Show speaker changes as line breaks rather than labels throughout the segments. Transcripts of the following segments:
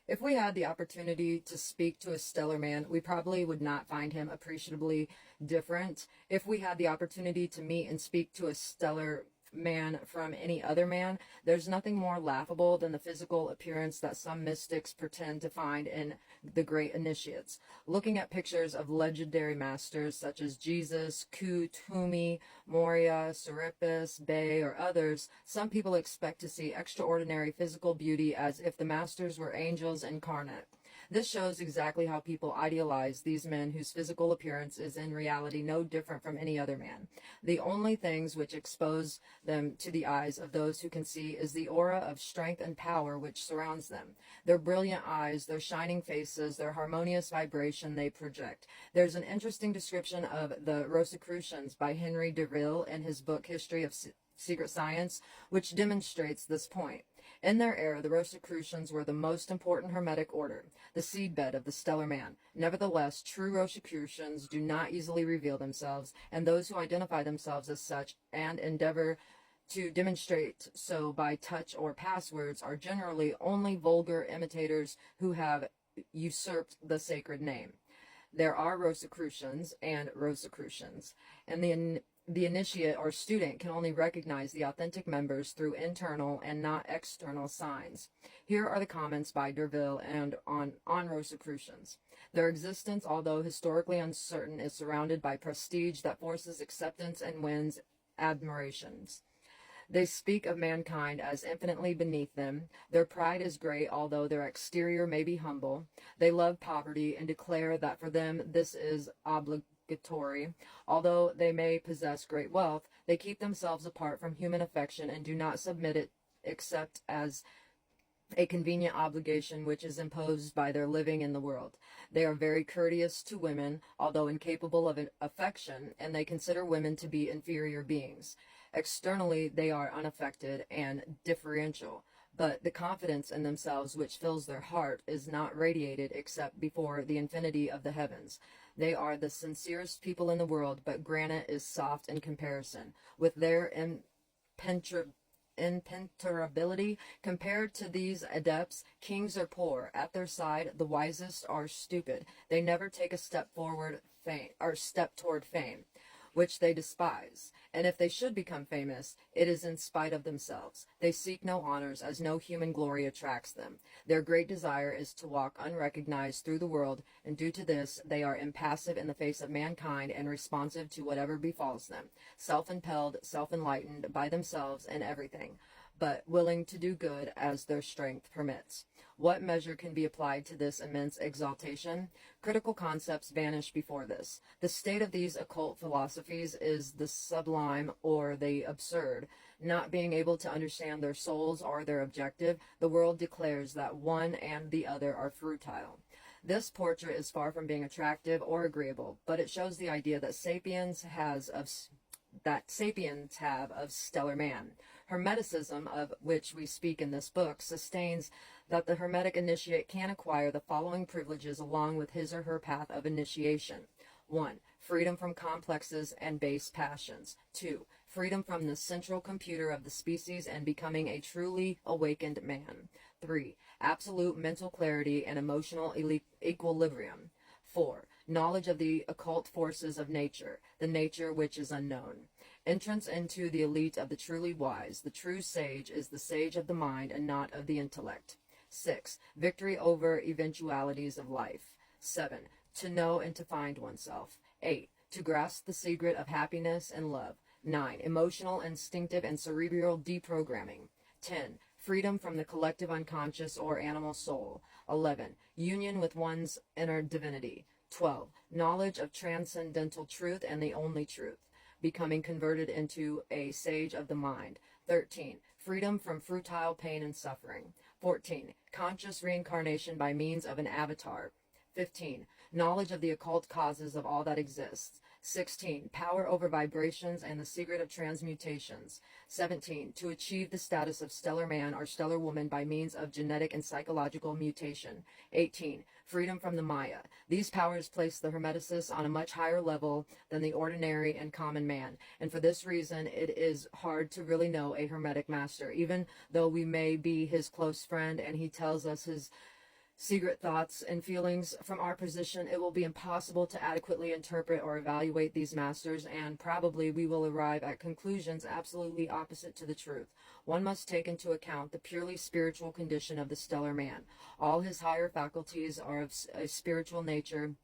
If we had the opportunity to speak to a stellar man, we probably would not find him appreciably different. If we had the opportunity to meet and speak to a stellar man from any other man, there's nothing more laughable than the physical appearance that some mystics pretend to find in the great initiates. Looking at pictures of legendary masters such as Jesus, Kut, Humi, Moria, Serapis, Bey, or others, some people expect to see extraordinary physical beauty as if the masters were angels incarnate. This shows exactly how people idealize these men whose physical appearance is in reality no different from any other man. The only things which expose them to the eyes of those who can see is the aura of strength and power which surrounds them. Their brilliant eyes, their shining faces, their harmonious vibration they project. There's an interesting description of the Rosicrucians by Henry Deville in his book History of Secret Science, which demonstrates this point. In their era, the Rosicrucians were the most important Hermetic order, the seedbed of the stellar man. Nevertheless, true Rosicrucians do not easily reveal themselves, and those who identify themselves as such and endeavor to demonstrate so by touch or passwords are generally only vulgar imitators who have usurped the sacred name. There are Rosicrucians and Rosicrucians, and the initiate or student can only recognize the authentic members through internal and not external signs. Here are the comments by Derville and on Rosicrucians. Their existence, although historically uncertain, is surrounded by prestige that forces acceptance and wins admirations. They speak of mankind as infinitely beneath them. Their pride is great, although their exterior may be humble. They love poverty and declare that for them this is obligatory. Although they may possess great wealth, they keep themselves apart from human affection and do not submit it except as a convenient obligation which is imposed by their living in the world. They are very courteous to women, although incapable of affection, and they consider women to be inferior beings. Externally, they are unaffected and differential, but the confidence in themselves which fills their heart is not radiated except before the infinity of the heavens. They are the sincerest people in the world, but granite is soft in comparison. With their impenetrability compared to these adepts, kings are poor. At their side, the wisest are stupid. They never take a step forward, step toward fame, which they despise. And if they should become famous, it is in spite of themselves. They seek no honors, as no human glory attracts them. Their great desire is to walk unrecognized through the world, and due to this, they are impassive in the face of mankind and responsive to whatever befalls them, self-impelled, self-enlightened by themselves and everything, but willing to do good as their strength permits. What measure can be applied to this immense exaltation? Critical concepts vanish before this. The state of these occult philosophies is the sublime or the absurd. Not being able to understand their souls or their objective, the world declares that one and the other are futile. This portrait is far from being attractive or agreeable, but it shows the idea that sapiens have of stellar man. Hermeticism, of which we speak in this book, sustains that the Hermetic initiate can acquire the following privileges along with his or her path of initiation. 1. Freedom from complexes and base passions. 2. Freedom from the central computer of the species and becoming a truly awakened man. 3. Absolute mental clarity and emotional equilibrium. 4. Knowledge of the occult forces of nature, the nature which is unknown. Entrance into the elite of the truly wise. The true sage is the sage of the mind and not of the intellect. 6. Victory over eventualities of life. 7. To know and to find oneself. 8. To grasp the secret of happiness and love. 9. Emotional, instinctive, and cerebral deprogramming. 10. Freedom from the collective unconscious or animal soul. 11. Union with one's inner divinity. 12. Knowledge of transcendental truth and the only truth. Becoming converted into a sage of the mind. 13. Freedom from futile pain and suffering. 14. Conscious reincarnation by means of an avatar. 15. Knowledge of the occult causes of all that exists. 16. Power over vibrations and the secret of transmutations. 17. To achieve the status of stellar man or stellar woman by means of genetic and psychological mutation. 18. Freedom from the Maya. These powers place the Hermeticist on a much higher level than the ordinary and common man, and for this reason it is hard to really know a Hermetic master, even though we may be his close friend and he tells us his secret thoughts and feelings. From our position, it will be impossible to adequately interpret or evaluate these masters, and probably we will arrive at conclusions absolutely opposite to the truth. One must take into account the purely spiritual condition of the stellar man. All his higher faculties are of a spiritual nature,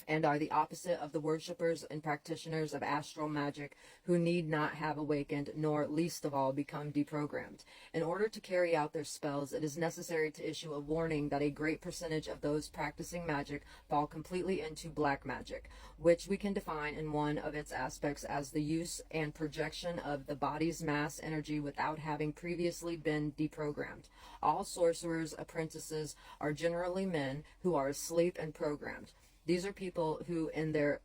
and are the opposite of the worshippers and practitioners of astral magic, who need not have awakened, nor least of all become deprogrammed. In order to carry out their spells, it is necessary to issue a warning that a great percentage of those practicing magic fall completely into black magic, which we can define in one of its aspects as the use and projection of the body's mass energy without having previously been deprogrammed. All sorcerers' apprentices are generally men who are asleep and programmed. These are people who, in their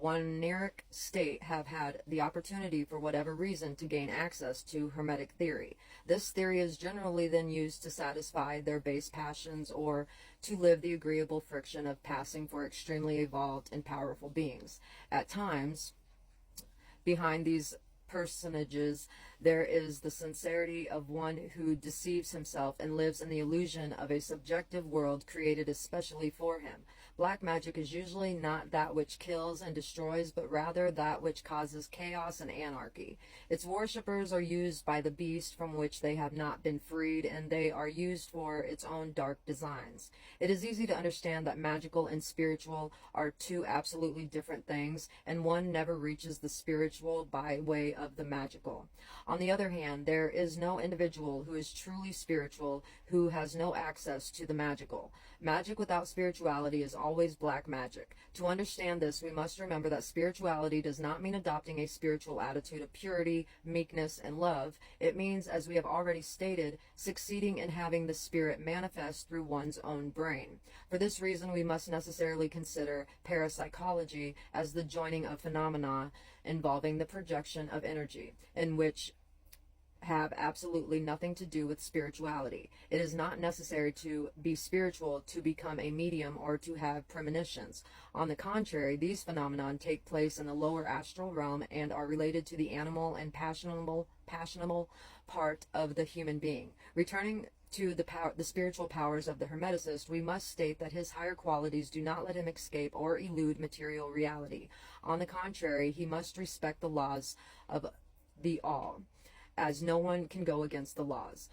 oniric state, have had the opportunity, for whatever reason, to gain access to Hermetic theory. This theory is generally then used to satisfy their base passions, or to live the agreeable friction of passing for extremely evolved and powerful beings. At times, behind these personages, there is the sincerity of one who deceives himself and lives in the illusion of a subjective world created especially for him. Black magic is usually not that which kills and destroys, but rather that which causes chaos and anarchy. Its worshippers are used by the beast from which they have not been freed, and they are used for its own dark designs. It is easy to understand that magical and spiritual are two absolutely different things, and one never reaches the spiritual by way of the magical. On the other hand, there is no individual who is truly spiritual who has no access to the magical. Magic without spirituality is always black magic. To understand this, we must remember that spirituality does not mean adopting a spiritual attitude of purity, meekness, and love. It means, as we have already stated, succeeding in having the spirit manifest through one's own brain. For this reason, we must necessarily consider parapsychology as the joining of phenomena involving the projection of energy, in which have absolutely nothing to do with spirituality. It is not necessary to be spiritual to become a medium or to have premonitions. On the contrary, these phenomena take place in the lower astral realm and are related to the animal and passionable part of the human being. Returning to the spiritual powers of the Hermeticist, we must state that his higher qualities do not let him escape or elude material reality. On the contrary, he must respect the laws of the all, as no one can go against the laws.